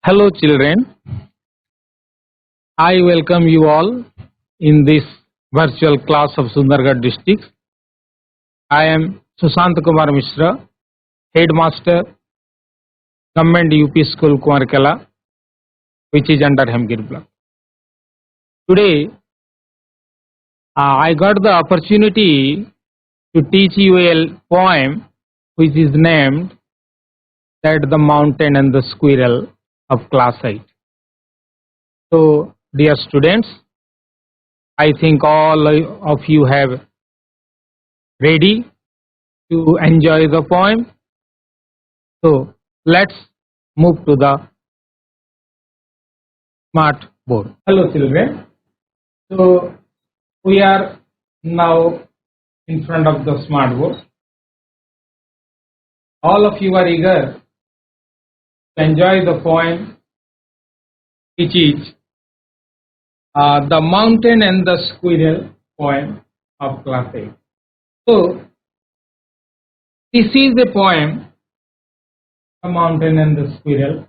Hello children, I welcome you all in this virtual class of Sundargarh district. I am Susanta Kumar Mishra, Headmaster, Government UP School Kumar, which is under Hemgir block. Today, I got the opportunity to teach you a poem which is named that the mountain and the squirrel of class 8. So, dear students, I think all of you have ready to enjoy the poem. So, let's move to the smart board. Hello children. So, we are now in front of the smart board. All of you are eager to enjoy the poem, which is the mountain and the squirrel poem of class 8. So, this is the poem, the mountain and the squirrel,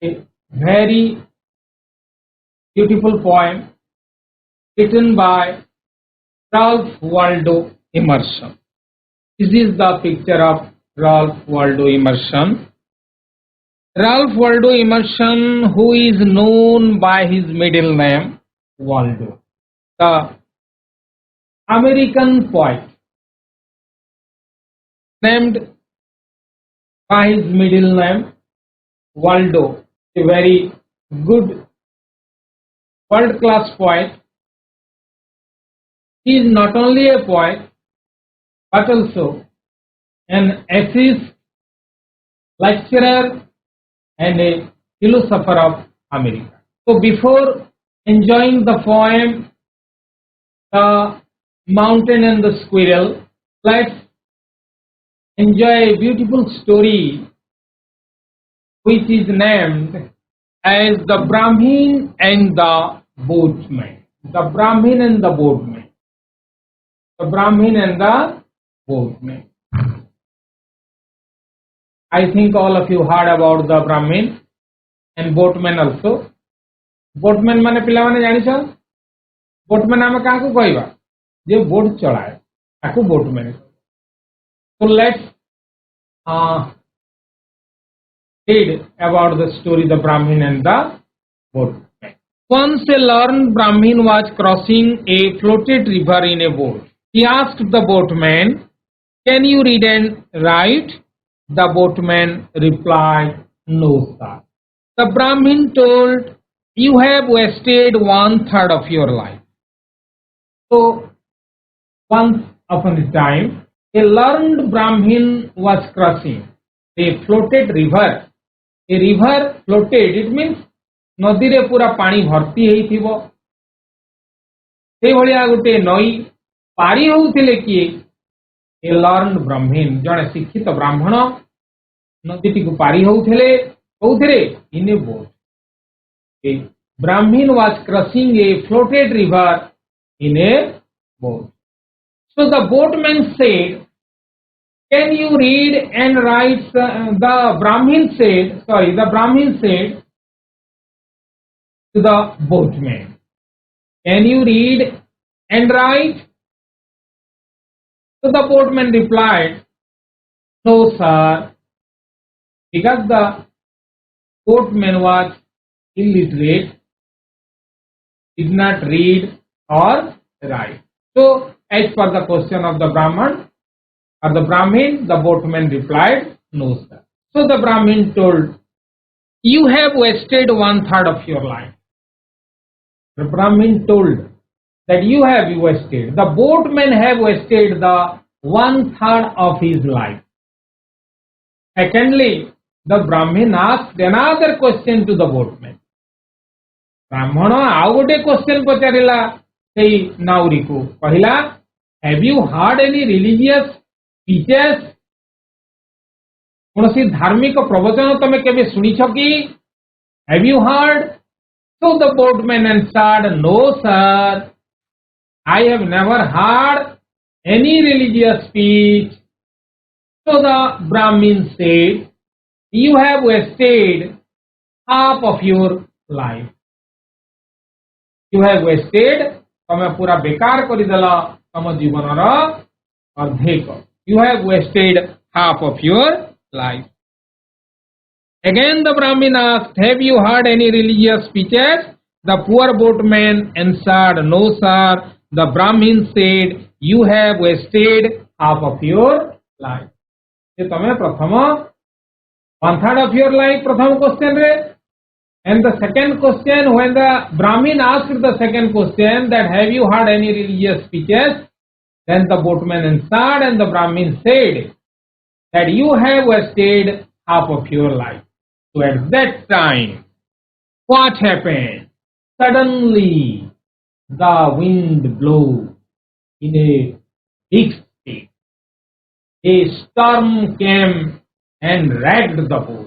a very beautiful poem written by Ralph Waldo Emerson. This is the picture of Ralph Waldo Emerson. Ralph Waldo Emerson, who is known by his middle name Waldo, the American poet, named by his middle name Waldo, a very good world-class poet. He is not only a poet but also an essayist, lecturer, and a philosopher of America. So before enjoying the poem, The Mountain and the Squirrel, let's enjoy a beautiful story which is named as The Brahmin and the Boatman. The Brahmin and the Boatman. The Brahmin and the Boatman. I think all of you heard about the Brahmin and boatman also. Boatman माने पिला माने जानी छो? Boatman आमे काहा को कहबा? जे boat चलाए, ताकू boatman. So let's read about the story the Brahmin and the boatman. Once a learned Brahmin was crossing a floated river in a boat. He asked the boatman, "Can you read and write?" The boatman replied, "No, sir." The Brahmin told, "You have wasted 1/3 of your life." So, once upon a time, a learned Brahmin was crossing a floated river. A river floated, it means नदी रे पूरा पानी भर्ती हेई थिबो. से भलिया गुटे नई पारी होउथिले किए? A learned Brahmin, जड़े शिक्षित ब्राह्मण नदी को पारी होउथिले in a boat. A Brahmin was crossing a floated river in a boat. So the boatman said, "Can you read and write?" The Brahmin said to the boatman, "Can you read and write?" So the boatman replied, "No, sir," because the boatman was illiterate, did not read or write. So, as per the question of the Brahmin, the boatman replied, "No, sir." So the Brahmin told, "You have wasted 1/3 of your life." The Brahmin told that you have wasted, the boatman have wasted the 1/3 of his life. Secondly, the Brahmin asked another question to the boatman. Brahmana ଆଉ ଗୋଟେ question ପଚାରିଲା ସେଇ ନାଉରୀକୁ, କହିଲା, "Have you heard any religious speeches?" କୌଣସି ଧାର୍ମିକ ପ୍ରବଚନ ତମେ କେବେ ଶୁଣିଛ କି? Have you heard? So the boatman answered, "No, sir. I have never heard any religious speech." So the Brahmin said, you have wasted half of your life. You have wasted, तमे पूरा बेकार करिदेल तम जीवनर अर्धेक. You have wasted half of your life. Again the Brahmin asked, have you heard any religious speeches? The poor boatman answered, no sir. The Brahmin said, you have wasted half of your life. तमे प्रथम 1/3 of your life प्रथम question रे. And the second question, when the Brahmin asked the second question, that have you heard any religious speeches? Then the boatman answered and the Brahmin said that you have wasted half of your life. So at that time, what happened? Suddenly, the wind blew in a big state. A storm came and wrecked the boat.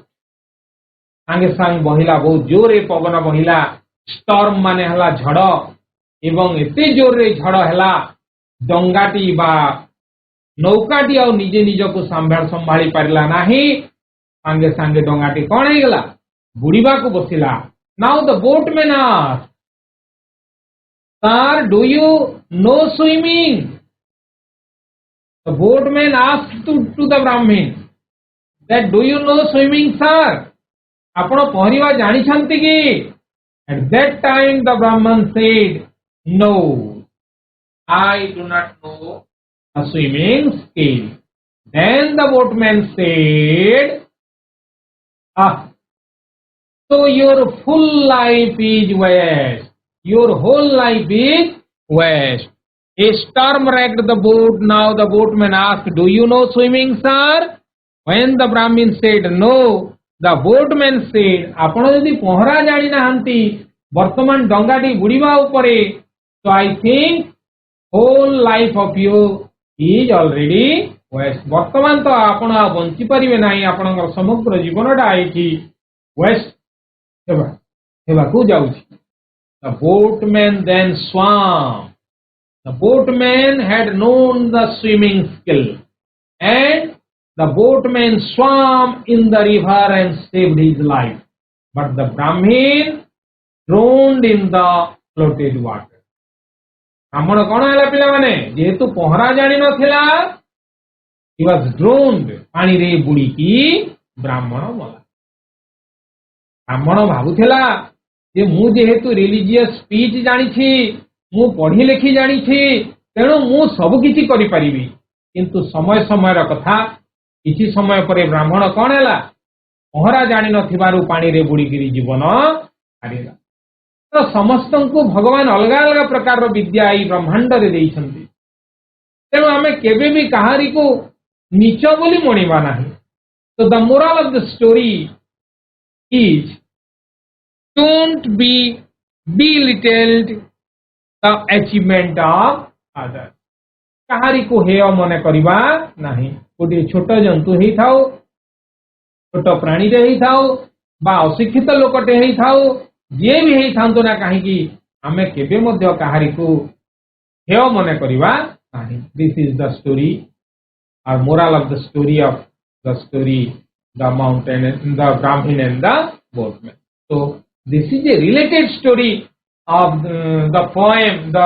सांगे सांग बहिला बहुत जोरे पवन बहिला. Storm माने हला झड़ एवं एते जोर रे झड़ हला डंगाटी बा नौकाटी आ निजे निज को संभाली पारिला नाही. सांगे सांगे डंगाटी कौन है गला बुड़ीबा को बसिला. Now the boatman asked, sir do you know swimming? The boatman asked to the Brahmin that do you know swimming sir? आपण पहरिवा जानी छंती की? At that time the Brahman said, no, I do not know a swimming skill. Then the boatman said, so your full life is waste. Your whole life is waste. A storm wrecked the boat. Now the boatman asked, do you know swimming sir? When the Brahmin said no, the boatman said, आपण यदि पहरा जानी नाहंती वर्तमान डंगाटी बुड़ीबा उपरे, so I think whole life of you is already waste. वर्तमान तो आपण bunchy परिबे नाही. आपणकर समग्र जीवनटा आइठी वेस्ट हेबा को जाउछि. The boatman then swam. The boatman had known the swimming skill and the boatman swam in the river and saved his life. But the Brahmin drowned in the floated water. ब्राह्मण कौन है पिला माने जेहेतु पहरा जानी नथिला, he was drowned, पानी रे बुड़ी की ब्राह्मण मला. ब्राह्मण भाबुथिला जे मु जेहेतु रिलीजियस स्पीच जानी छी, मु पढ़ी लेखी जानी छी, तेणु मु सब किछि करि परिबी. किंतु समय समय र कथा किछि समय परे ब्राह्मण कौन है पहरा जानी नथिबारु पानी रे बुड़ी गिरी जीवन हारिला. तो समस्त को भगवान अलग अलग प्रकार विद्या ई ब्रह्मांड रे देइछंती. तेणु आमे केबे भी कहारी को नीच बोली मणिबा नाही. तो the moral of the story is don't be belittled the achievement of others. कहारी को हेय मन करिबा नाही. गोटे छोट जंतु ही थाओ, छोट प्राणी रे ही थाओ बा अशिक्षित लोकटे ही थाओ, जे भी ही थांतो ना कहीं आमे केबे मध्य कहारी को हेय मन करिबा नाही. दिस इज द स्टोरी और moral of the story of the story the mountain and the Brahmin and the boatman. So this is a related story of the poem the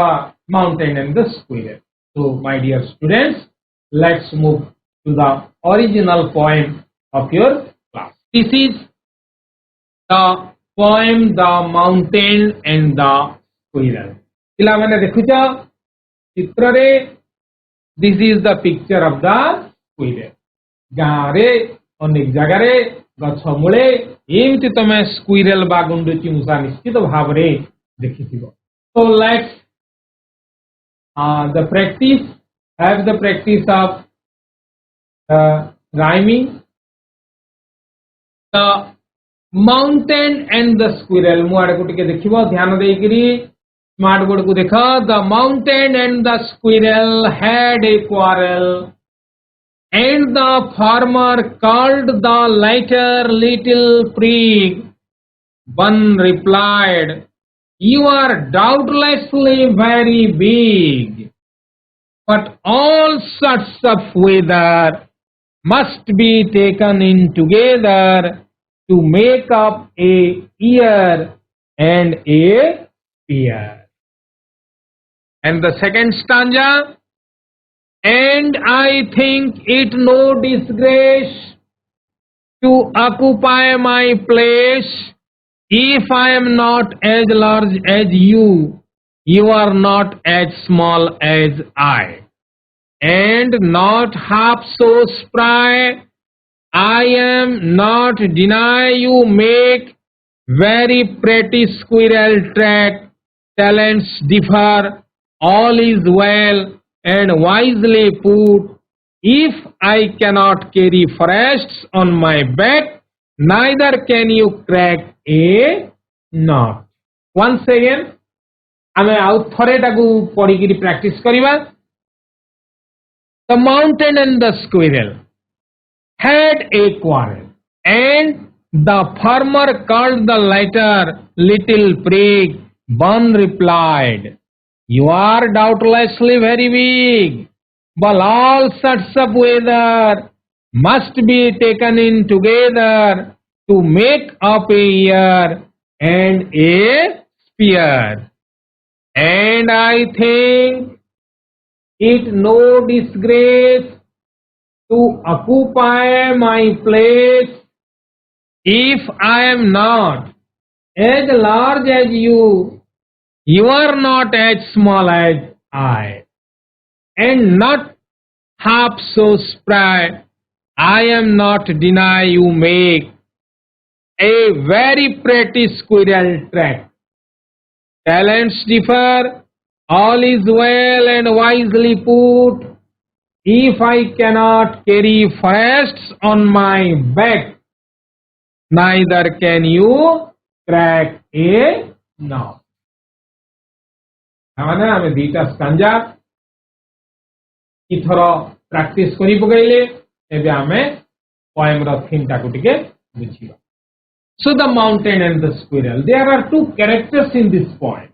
mountain and the squirrel. So my dear students, let's move to the original poem of your class. This is the poem The Mountain and the Squireal. पिला माने देखुचा चित्र रे, this is the picture of the squirrel. गाँ रे अनेक जगह रे गछ मूले एमती तमे स्क्विरल बा गुंडुची मूषा निश्चित भाव रे देखिथिबो. So let's the practice, have the practice of rhyming. The mountain and the squirrel. मुआड़े को टिके देखिबो ध्यान देइकरी स्मार्ट बोर्ड को देखा. The mountain and the squirrel had a quarrel, and the farmer called the latter little prig. One replied, you are doubtlessly very big, but all sorts of weather must be taken in together to make up a ear and a spear. And the second stanza, and I think it no disgrace to occupy my place if I am not as large as you are not as small as I, and not half so spry. I am not deny you make very pretty squirrel track. Talents differ, all is well and wisely put. If I cannot carry forests on my back, neither can you crack a nut. Once again, ଆମେ ଆଉ ଥରେ ତାକୁ ପଢିକିରି practice କରିବା. The mountain and the squirrel had a quarrel, and the farmer called the latter little prig. One replied, you are doubtlessly very big, but all sorts of weather must be taken in together to make up a ear and a spear. And I think it no disgrace to occupy my place if I am not as large as you are not as small as I, and not half so spry. I am not deny you make a very pretty squirrel track. Talents differ, all is well and wisely put. If I cannot carry forests on my back, neither can you crack a nut. ଆମେ ଦୁଇଟା ସ୍ଟାଞ୍ଜା ଇଥର practice କରି ପକେଇଲେ. ଏବେ ଆମେ ପଏମ ର theme ଟାକୁ ଟିକେ ବୁଝିବା. So the mountain and the squirrel, there are two characters in this poem.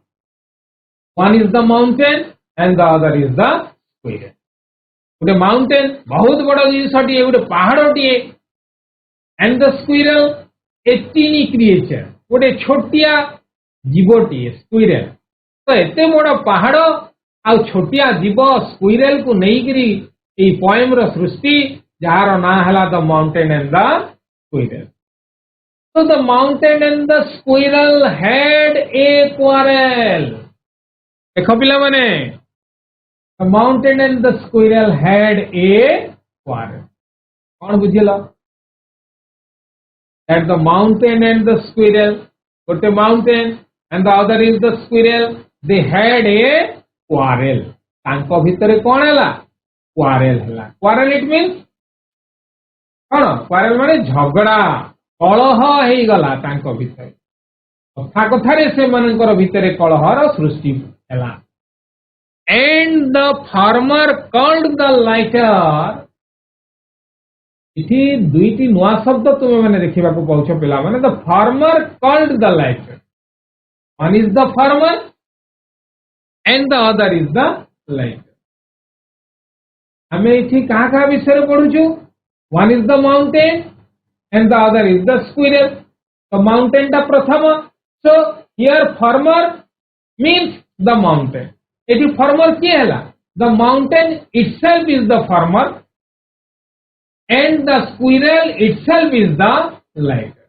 One is the mountain and the other is the squirrel. ଗୋଟେ mountain ବହୁତ ବଡ଼ ଜିନିଷଟିଏ, ଗୋଟେ ପାହାଡ଼ଟିଏ, and the squirrel a teeny creature, ଗୋଟେ ଛୋଟିଆ ଜୀବଟିଏ squirrel. ତ ଏତେ ବଡ଼ ପାହାଡ଼ ଆଉ ଛୋଟିଆ ଜୀବ squirrel କୁ ନେଇକିରି ଏଇ poem ର ସୃଷ୍ଟି, ଯାହାର ନାଁ ହେଲା the mountain and the squirrel. So the mountain and the squirrel had a quarrel. देखो पिलामाने, the mountain and the squirrel had a quarrel. कौन बुझिला? That the mountain and the squirrel, ଗୋଟେ mountain and the other is the squirrel, they had a quarrel. ତାଙ୍କ ଭିତରେ କଣ ହେଲା? Quarrel ହେଲା. Quarrel it means କଣ? Quarrel ମାନେ ଝଗଡ଼ା, କଳହ ହେଇଗଲା ତାଙ୍କ ଭିତରେ. କଥା କଥାରେ ସେମାନଙ୍କର ଭିତରେ କଳହର ସୃଷ୍ଟି ହେଲା. And the farmer called the lighter. इठी दुईटी नुआ शब्द तुम मैंने देखिबाकू पाउछ पिला माने. The farmer called the lighter. One is the farmer and the other is the lighter. हमें इठी कहाँ कहाँ विषय पढ़ुछु? One is the mountain and the other is the squirrel. The mountain टा प्रथम. So here farmer means the mountain. एठी farmer किए हला? The mountain itself is the farmer and the squirrel itself is the lighter.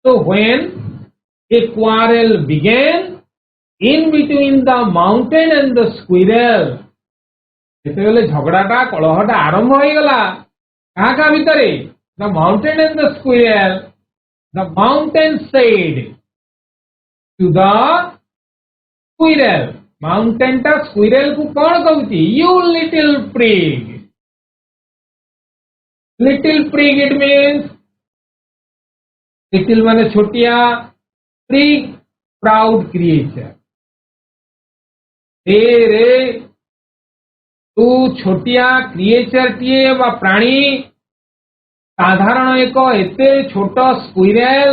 So when a quarrel began in between the mountain and the squirrel, ଯେତେବେଳେ ଝଗଡ଼ାଟା କଳହଟା ଆରମ୍ଭ ହେଇଗଲା କାହା କାହା ଭିତରେ? The mountain and the squirrel. The mountain said to the squirrel, mountain टा squirrel को कौन कहूची? You little prig. Little prig it means, little माने छोटिया, prig proud creature. रे तू छोटिया क्रिएचर टीए वा प्राणी, साधारण एक एते छोट स्क्विरेल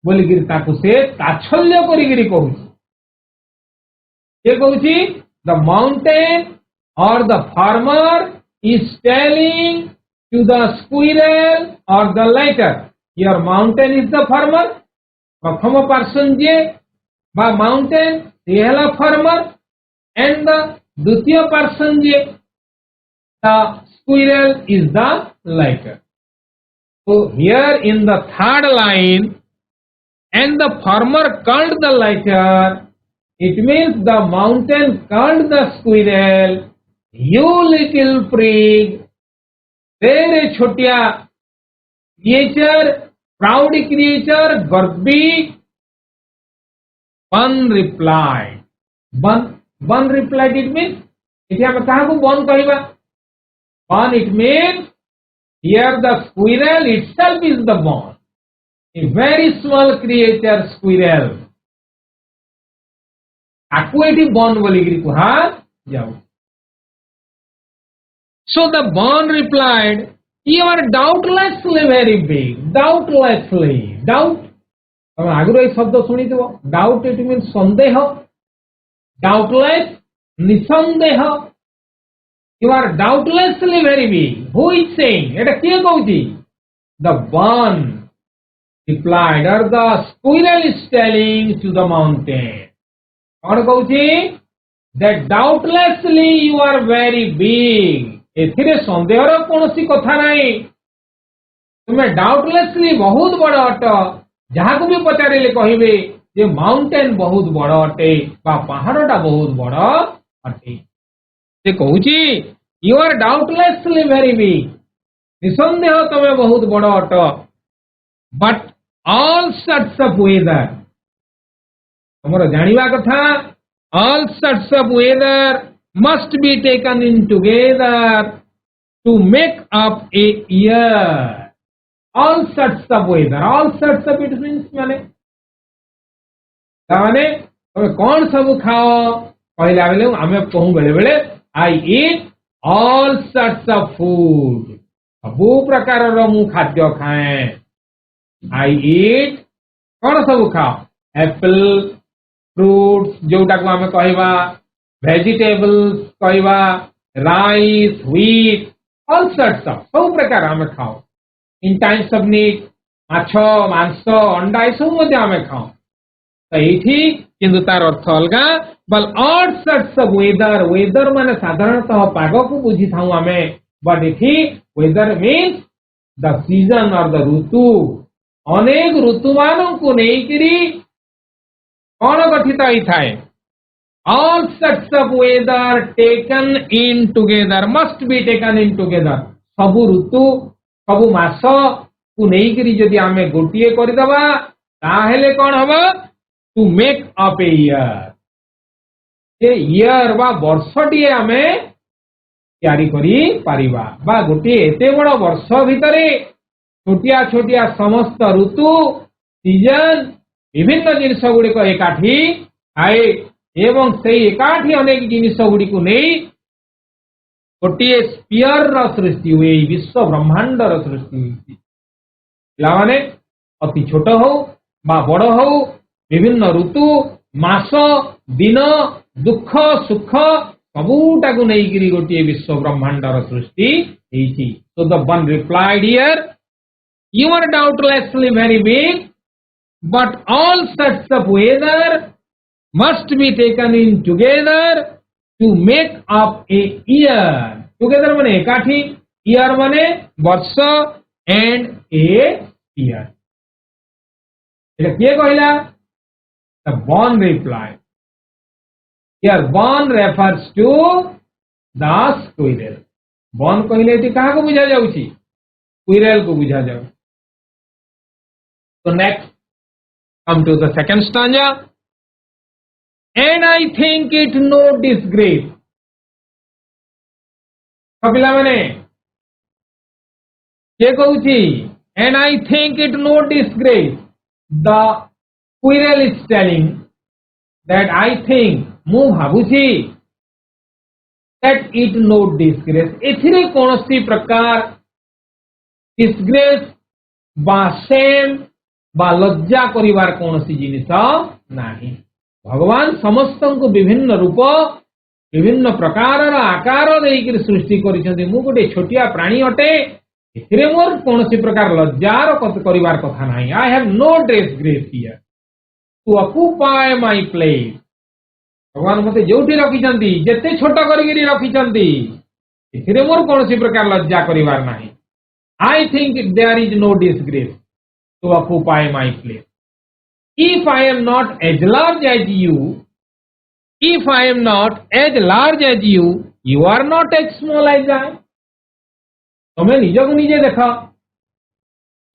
बोलिकिरी ताकू से ताच्छल्य करिकिरी कहूची. ये कहूची the mountain or the farmer is telling to the squirrel or the latter? Your mountain is the farmer. प्रथम person जे बा mountain he है farmer and the द्वितीय person J the squirrel is the latter. So here in the third line, and the farmer called the latter, it means the mountain called the squirrel, you little prig, तेरे छोटिया creature, proud creature, गर्वी. One replied. One replied, it means इथे हम कहाँ को one कहिबा? One it means here the squirrel itself is the one. A very small creature squirrel. आपको eighty one बोलिगिरी कुहा जाओ. So the bond replied, you are doubtlessly very big. Doubtlessly. Doubt. तम आगुरो ये शब्द सुनी थो. Doubt it means संदेह. Doubtless, निसंदेह. You are doubtlessly very big. Who is saying? एटा किए कहूची? The one replied, or the squirrel is telling to the mountain. कौन कहूची? That doubtlessly you are very big. एथिरे संदेहर कौनसी कथा नहीं. तुम्हें डाउटलेसली बहुत बड़ अट. जहाँ को भी पचारे कहे जे माउंटेन बहुत बड़ अटे बा पहाड़टा बहुत बड़ अटे. से कहूची you are doubtlessly very big. निसंदेह तुम्हें बहुत बड़ अट. But all sorts of weather. तुमर जानिबा कथा all sorts of weather must be taken in together to make up a year. All sorts of weather. All sorts of it means माने तुम्हें कौन सब खाओ कहला बेले आमे कहूँ बेले बेले I eat all sorts of food. सबू प्रकार मु खाद्य खाए. I eat कौन सब खाओ? एप्पल, फ्रूट्स जोटा को आमे कहवा, vegetables कहवा, rice, wheat, all sorts of सब प्रकार आमे खाओ. In times of need, माछ, मांस, अंडा ये सब मध्य आमे खाओ. तो ये किंतु तार अर्थ अलगा. बल all sorts of weather. weather माने साधारणतः पाग को बुझी थाऊ आमे. बट इथि weather means the season or the ऋतु. अनेक ऋतुमानों को नेइकरी कौन गठित होई थाए? All sorts of weather taken in together, must be taken in together. सबु ऋतु सबु मास को नेइकरी जदि आमे गोटिए करदबा ताहेले कोन हबो? To make up a year. A year बा वर्षटिए आमे तयारी करी पारिबा. बा गोटिए एते बड़ वर्ष भितरे छोटिया छोटिया समस्त ऋतु सीजन विभिन्न जिनिस गुड़िक एकाठी आए एवं से एकाठी अनेक जिनिस गुड़िक नहीं गोटे स्पीयर सृष्टि हुए. विश्व ब्रह्मांडर सृष्टि हुई. पिलाने अति छोट हो बा बड़ हो विभिन्न ऋतु मास दिन दुख सुख सबूटा को नहीं गोटे विश्व ब्रह्मांडर सृष्टि होती. So the one replied here, you are doubtlessly very big, but all sorts of weather must be taken in together to make up a year. Together माने एकाठी, year माने वर्ष and a year. एटा किए कहला? The one replied. Here one refers to the squirrel. One कहले eighty कहा को बुझा जाउची? Squirrel को बुझा जाउ. So next come to the second stanza. And I think it no disgrace. Kapila माने ये कहूची and I think it no disgrace. The squirrel is telling that I think मु भाबुची that it no disgrace. एथिरे कौनसी प्रकार disgrace बा shame बा लज्जा करिवार कौनसी जिनिस नाही. भगवान समस्त को विभिन्न रूप विभिन्न प्रकार आकार देकर सृष्टि करिसेंती. मु गोटे छोटिया प्राणी अटे एथिरे मोर कौन प्रकार लज्जार करिवार कथा नहीं। I have no disgrace here to occupy my place. भगवान मते जोठी रखिचंती जेते छोट करिगिरी रखिचंती एथिरे मोर कौन प्रकार लज्जा करिवार नहीं। I think there is no disgrace to occupy my place. If I am not as large as you, if I am not as large as you are not as small as I. तुम्हें निजक निजे देख,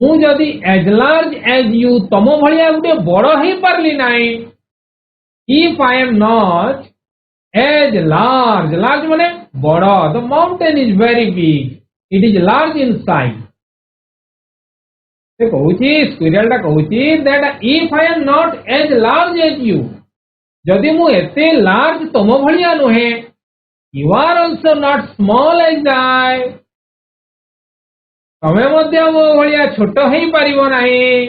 मु जदि as large as you तम भाया गोटे बड़ हो पारली नाई। If I am not as large, large माने बड़, the mountain is very big, it is large in size. से कहूची स्क्विरल टा कहूची that if I am not as large as you, जदि मु एते लार्ज तम भाया नुहे, you are also not small as I, तमें मध्य मो भाया छोट हो पारिबो नाही।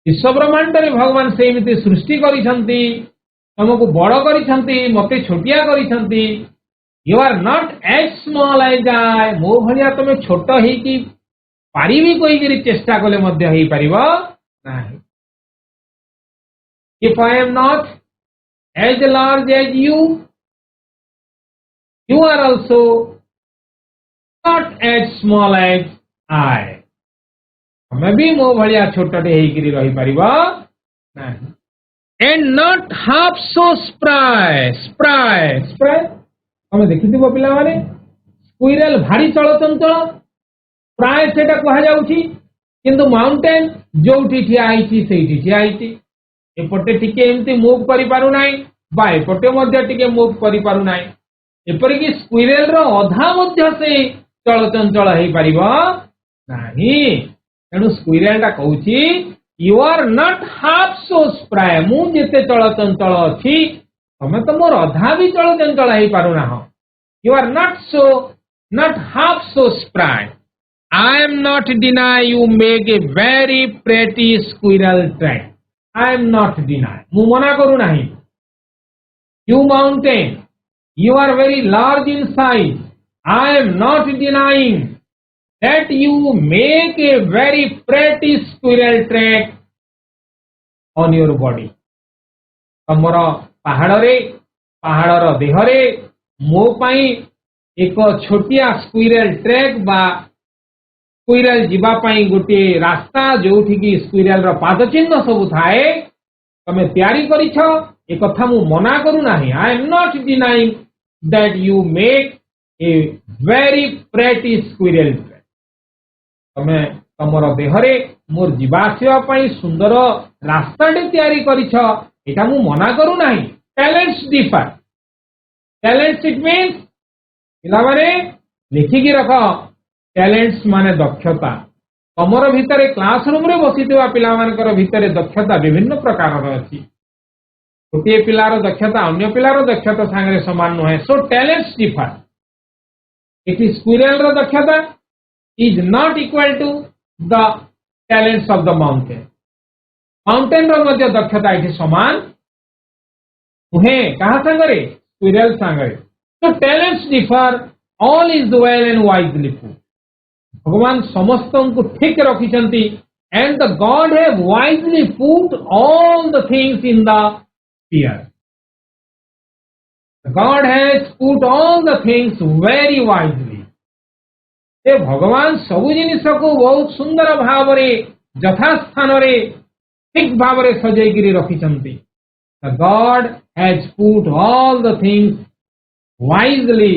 विश्व ब्रह्मांड रे भगवान सेमिति सृष्टि करिसंती, तुमको बड़ करिसंती, मते छोटिया करिसंती। You are not as small as I, मो भाया तमें छोट ही की पारिबी कोई करी चेष्टा कले मध्य हो पारिबो नाही। If I am not as large as you, you are also not as small as I, हमें भी मो भाया छोटे होकर रही पारिबा नहीं। And not half so spry, spry, spry हमें देखी थी पिला माने स्क्विरल भारी चलचंचल, प्राय सेटा कहा जाउची, किंतु माउंटेन जोठी ठिया आइची सेठी ठिया आइची, एपटे टिके एमती मूव करि पारु नाही बा एपटे मध्य टिके मूव करि पारु नाही। एपरि कि स्क्विरल रो अधा मध्य से चलचंचल हो पारिबो नाही। तेणु स्क्विरल टा कहूची you are not half so spry, मु जेते चलचंचल अछि तमे तो मोर अधा भी चलचंचल हो पारु ना। You are not half so spry. I am not deny you make a very pretty squirrel track. I am not deny, मु मना करू नाही। You mountain, you are very large in size. I am not denying that you make a very pretty squirrel track on your body. तमर पहाड़ देहरे मो पाई एक छोटिया squirrel track बा स्क्विरल जीवा पाई गोटे रास्ता जोठी की स्क्विरल रो पाद चिन्ह सब थाए तमे तैयारी करिछ, ए कथा मु मना करू नाही। आई am not denying that you make a very pretty squirrel track. तमे तमर देहरे मोर जीवा आसीबा पई सुंदर रास्ताटे तैयारी करिछ, एटा मु मना करू नाही। Talents differ. Talents it means पिला माने लिखिकी रख, टैलेंट्स माने दक्षता। तमर भितरे क्लासरूम रे बसिथिबा पिला मानकर भितरे दक्षता विभिन्न प्रकार अछि। गोटे पिलार दक्षता अन्य पिलार दक्षता सांगे समान नुहे। So talents differ. इट स्क्विरल रो दक्षता is not equal to the talents of the mountain. Mountain रो मध्य दक्षता इति समान नुहे। कहा सांगे? स्क्विरल सांगे। So talents differ, all is well and wisely put. भगवान समस्त को ठीक रखिछंती and the God have wisely put all the things in the sphere. God has put all the things very wisely. से भगवान सबु जिनिस को बहुत सुंदर भाव रे यथा स्थान रे ठीक भाव रे सजै गिरी रखिछंती। The God has put all the things wisely.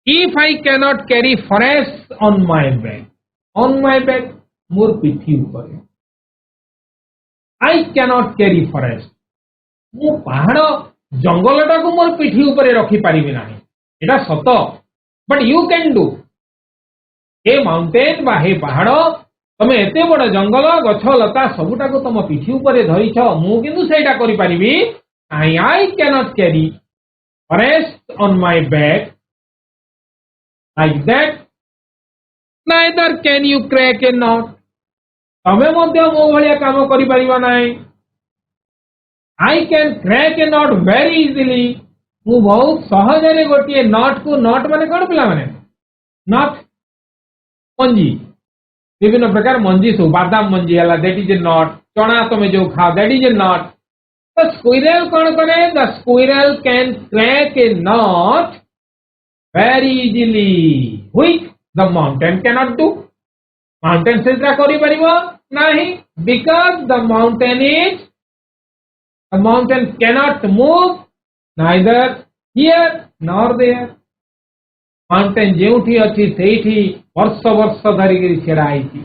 If I cannot carry forest on my back, मोर पिठी ऊपर I cannot carry forest. मु पहाड़ जंगलटा को मोर पिठी ऊपर रखी पारिबि नाही, एटा सत। But you can do. हे माउंटेन बा हे पहाड़, तमे एते बड़ जंगल गछ लता सबुटा को तम पिठी ऊपर धरिछ, मु किंतु सेटा करि पारिबि नाही। I cannot carry forest on my back like that. Neither can you crack a knot. तमे मध्य मो भलिया काम करि परिबा नाही। I can crack A not very easily. मु बहुत सहज रे गोटे नॉट को, नॉट माने कोन पिला माने नट मंजी विभिन्न प्रकार मंजी सब बादाम मंजी है दैट इज ए नट चना तुम जो खाओ that is a nut the squirrel कौन करे the squirrel can crack a nut very easily which the mountain cannot do. Mountain से करी परिबो नहीं because the mountain cannot move neither here nor there. Mountain जेउठी अछि सेठी वर्ष वर्ष धरी करी छेड़ा आइछि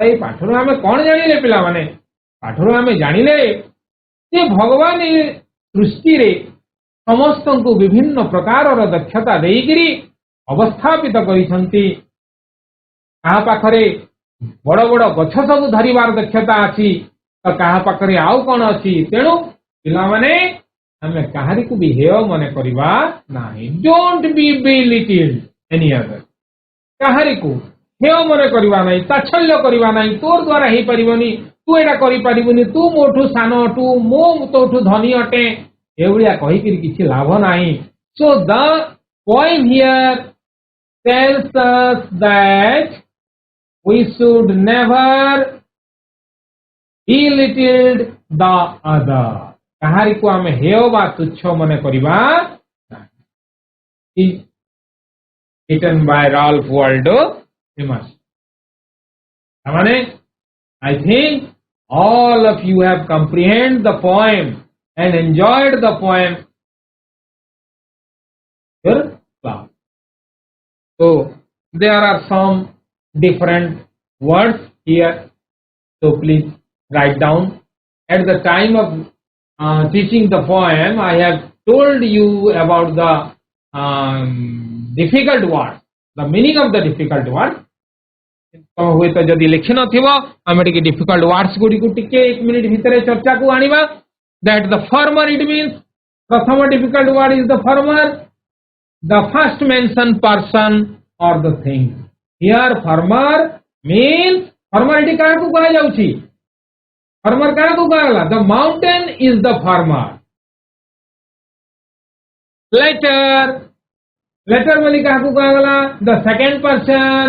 एई पाठरो हमें कोन जानिले पिला माने पाठरो हमें जानिले जे भगवान सृष्टि रे समस्त को विभिन्न प्रकार दक्षता देकरी अवस्थापित करिसंती कहा पाखरे बड़ बड़ गछ सब धरिबार दक्षता अछि तो कहा पाखरे आउ कोन अछि तेणु पिला माने हमें कहारी को भी हेय मने करिबा नाही don't be belittle any other कहारी को हेय मने करिबा नाही ताच्छल्य करिबा नाही तोर द्वारा हे परिबनी तू एटा करि परिबनी तू मोठू सानो तू मो तोठू धनी अटे एवढिया कहिकिरी किछि लाभ नाही so the poem here tells us that we should never belittle the other कहारी को आमे हेय बा तुच्छ मने करिबा नाही written by Ralph Waldo Emerson माने I think all of you have comprehended the poem and enjoyed the poem your class. So there are some different words here, so please write down. At the time of teaching the poem, I have told you about the difficult words, the meaning of the difficult words. हुए तो जदि लिखि नथिबो आमे टिके difficult words गुडी को टिके 1 minute भितरे चर्चा को आनिबा that the farmer it means prathama difficult word is the farmer the first mentioned person or the thing here farmer means farmer iti kaha को कहा जाउची farmer kaha को कहला the mountain is the farmer letter बोली kaha को कहला the second person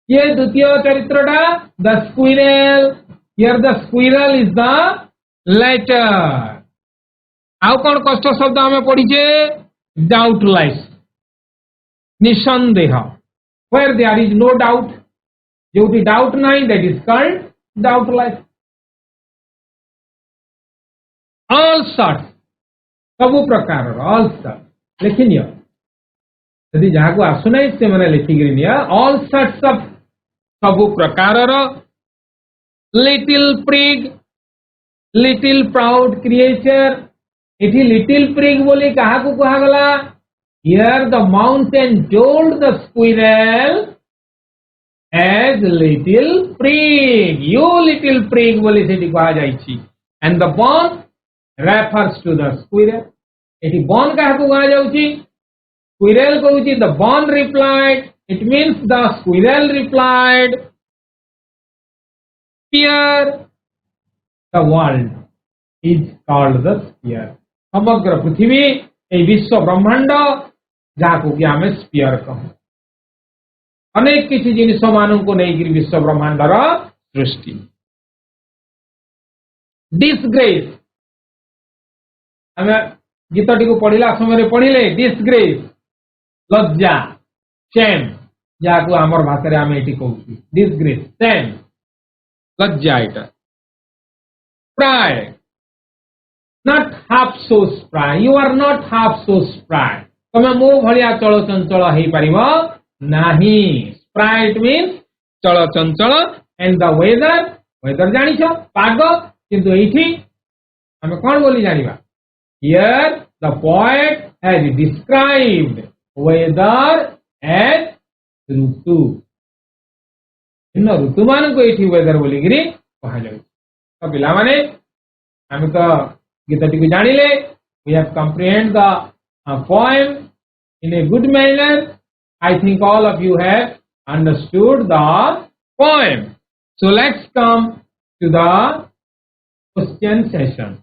ये द्वितीय चरित्रटा the squirrel here the squirrel is the latter आउ कौन कष्ट शब्द हमें पढ़ीचे डाउटलेस निसंदेह where there is no doubt जोटी डाउट नहीं that is called doubtless all sorts सबु प्रकार all sorts लेखिनिय यदि जहाँ को आसुना से मैंने लिखिक all sorts of सबु प्रकार little prig little proud creature इठी लिटिल प्रिग बोली कहा को कहा गला here the mountain told the squirrel as little prig you little prig बोली सेठी कहा जाईची and the Bun refers to the squirrel इठी बॉन कहा को कहा जाउची स्क्विरल कहूची the Bun replied it means the squirrel replied here the world is called the sphere समग्र पृथ्वी ए विश्व ब्रह्मांड जाको कि आमे स्फीयर कहू अनेक किसी जिनिस मानू को नहीं विश्व ब्रह्मांडर सृष्टि डिसग्रेस आमे गीतटी को पढ़िला समय पढ़िले डिसग्रेस लज्जा शेम जाको आमर भाषा रे आमे एटी कहू डिसग्रेस शेम लज्जा एटा spry not half so spry you are not half so spry तमे मो भलिया चलो चंचल हेई परिबो नाही spry it means चलो चंचल and the weather जानि छ पाग किंतु एठी हमें कोन बोली जानिबा here the poet has described weather as ऋतु इन ऋतु मान को एठी weather बोली गिरी कहा जाय तो पिला माने हम तो गीतटी को जानिले we have comprehend the poem in a good manner. I think all of you have understood the poem. So let's come to the question session.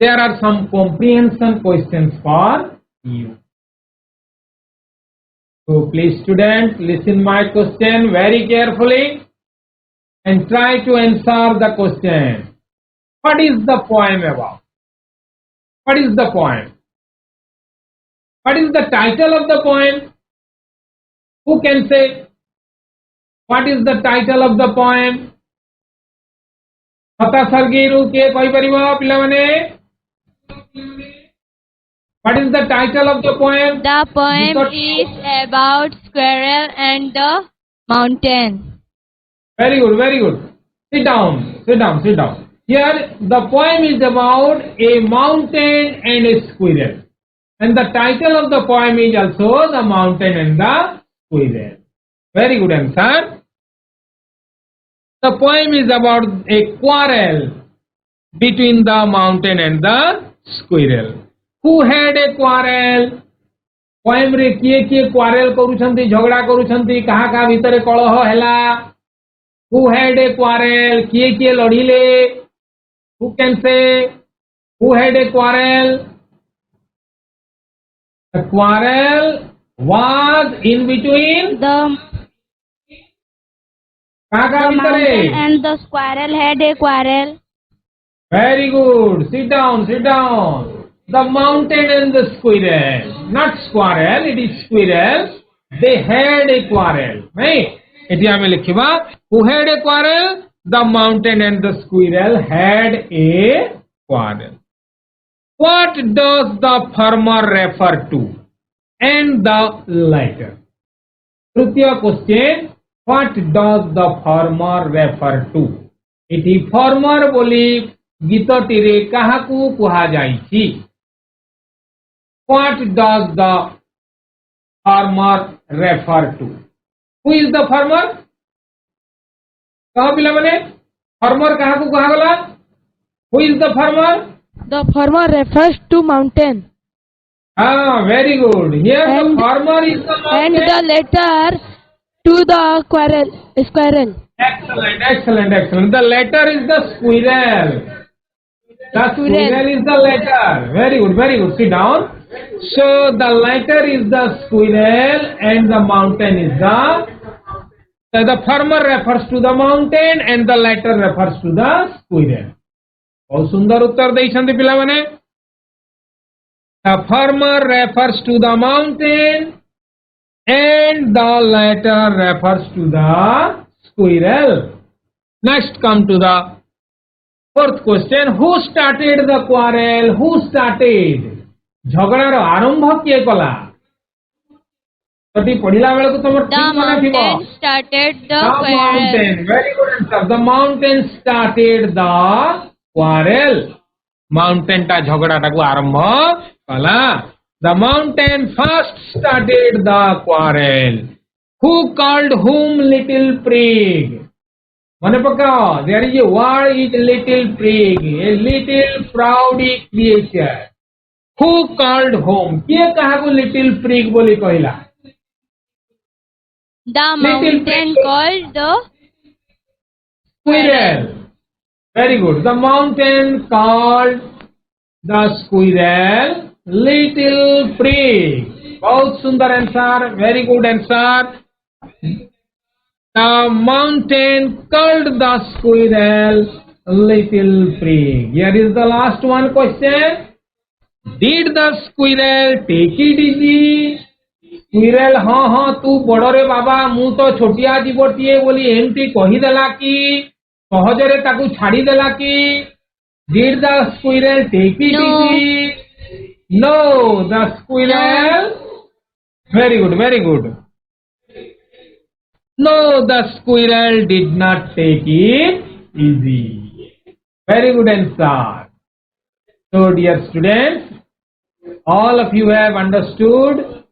There are some comprehension questions for you. So please students, listen my question very carefully and try to answer the question. What is the poem about? What is the poem? What is the title of the poem? Who can say? What is the title of the poem? Hatasargiru kiye kahiparibo pilamane? What is the title of the poem? The poem is about Squireal and the mountain. Very good, very good. Sit down, sit down, sit down. Here the poem is about a mountain and a squirrel. And the title of the poem is also the mountain and the squirrel. Very good answer. The poem is about a quarrel between the mountain and the squirrel. Who had a quarrel? Poem re kiye quarrel karuchanti, झगड़ा karuchanti, kaha kaha ଭିତରେ କଳହ ହେଲା? Who had a quarrel? କିଏ ଲଢିଲେ? Who can say? Who had a quarrel? The quarrel was in between The mountain and the squirrel had a quarrel. Very good. Sit down, sit down. The mountain and the squirrel, not squirrel, it is squirrel. They had a quarrel. Right? Eti ame likhiba. Who had a quarrel? The mountain and the squirrel had a quarrel. What does the farmer refer to? And the latter. Tritiya question. What does the farmer refer to? Iti farmer boli gitotire kahaku kuhajaichi. What does the farmer refer to? Who is the farmer? Kaha pila mane? Farmer kahaku kuhagala? Who is the farmer? The farmer refers to mountain. Ah, very good. Here the farmer is the mountain. And the latter to the squirrel. Excellent, excellent, excellent. The letter is the squirrel. The squirrel is the letter. Very good, very good. Sit down. So the letter is the squirrel and the mountain is the farmer refers to the mountain and the letter refers to the squirrel. बहुत सुंदर उत्तर देइछन्ति पिलामाने. The farmer refers to the mountain and the letter refers to the squirrel. Next come to the fourth question. Who started the quarrel? Who started? झगड़ार आरंभ किए कला? तटी पढ़िला बेला को तुम ठीक मने थिबो. The mountain started the quarrel. Mountain. Very good answer. The mountain started the quarrel. Mountain टा झगड़ा टा को आरंभ कला. The mountain first started the quarrel. Who called whom little prig? Mane pakaao. There is a word is little prig. A little proudy creature. Who called whom? किए कहा को little prig बोली कहला? The mountain called the squirrel. Very good. The mountain called the squirrel little prig. बहुत सुंदर answer. Very good answer. The mountain called the squirrel little prig. Here is the last one question. Did the squirrel take it easy? Squirrel हाँ हाँ तू बड़ रे बाबा मु तो छोटिया जीवटिए बोली एमती कहीदेला कि सहजरे ताकू छाड़ी देला कि? Did the squirrel take it easy? No, the squirrel. Very good, very good. No, the squirrel did not take it easy. Very good answer. So dear students, all of you have understood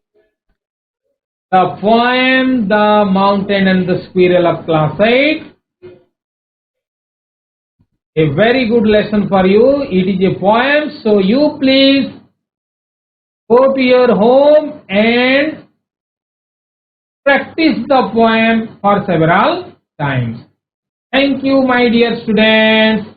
the poem, the mountain and the squirrel of class 8. A very good lesson for you. It is a poem, so you please go to your home and practice the poem for several times. Thank you, my dear students.